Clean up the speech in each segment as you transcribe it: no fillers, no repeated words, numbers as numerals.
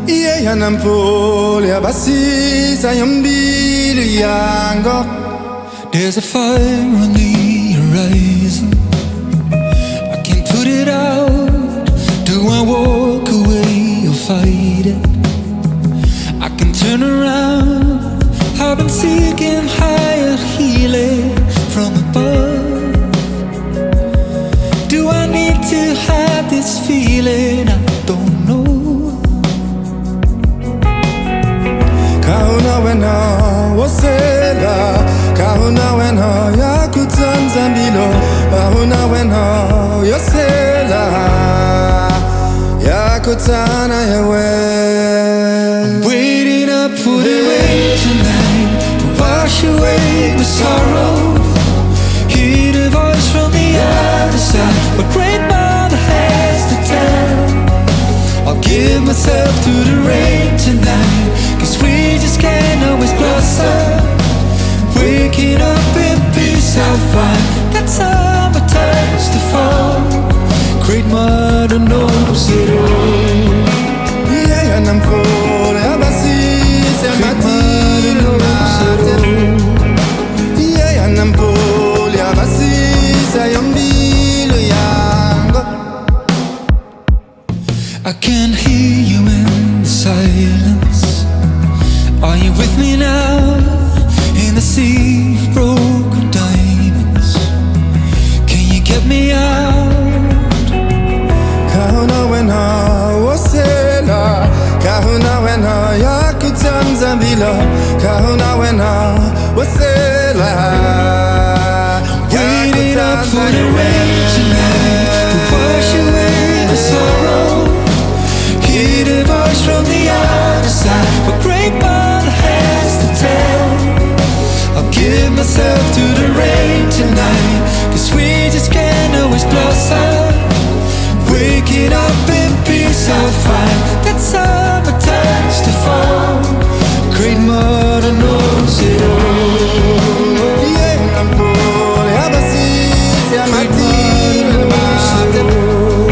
이해한 안폴야 바시 사연비를 양거. There's a fire on the horizon, I can't put it out. Do I walk away or fight it? I can turn around, I've been seeking higher healing from above. Do I need to hide this feeling? I don't know. Kauna wena wasela, kauna wena yakutan zambilo, kauna wena yosela, yakutana yawe. I'm waiting up for the rain tonight to wash away my sorrow. Hear the voice from the other side, what great mother has to tell. I'll give myself to the rain tonight, cause we just can't always blossom. Waking up in peace I'll find that summer turns to fall. Great mother knows it all. Yeah, and I'm full of basis and my team knows it all. Yeah, and I'm full of basis I am young. I can hear you in the silence. Are you with me now? In the sea of broken diamonds, can you get me out? Kauna wena wasela, kauna wena yakutan zambilo, kauna wena wasela. Waiting up for the rain tonight to wash away the sorrow. Hear the voice from the other side, what great mother has to tell. I'll give myself to the rain tonight, cause we just can't always blossom. Waking up in peace I'll find that summer turns to fall. Great mother knows it all. Yeah, I'm full of basis and my team knows it all.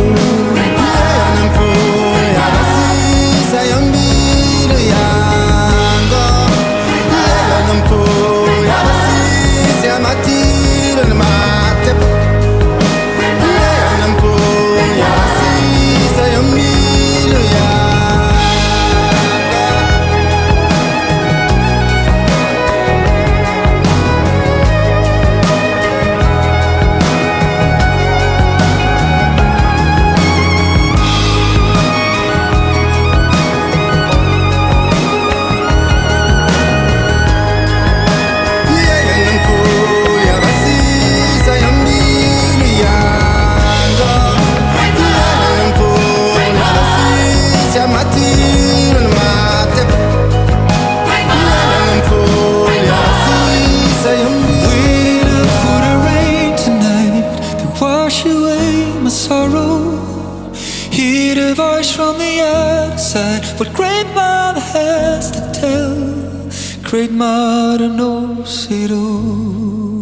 Yeah, I'm full of basis I am young. Yeah, I'm full of basis and my team knows it all. Yeah, I'm full of basis I am young. Hear the voice from the other side, what great mother has to tell. Great mother knows it all.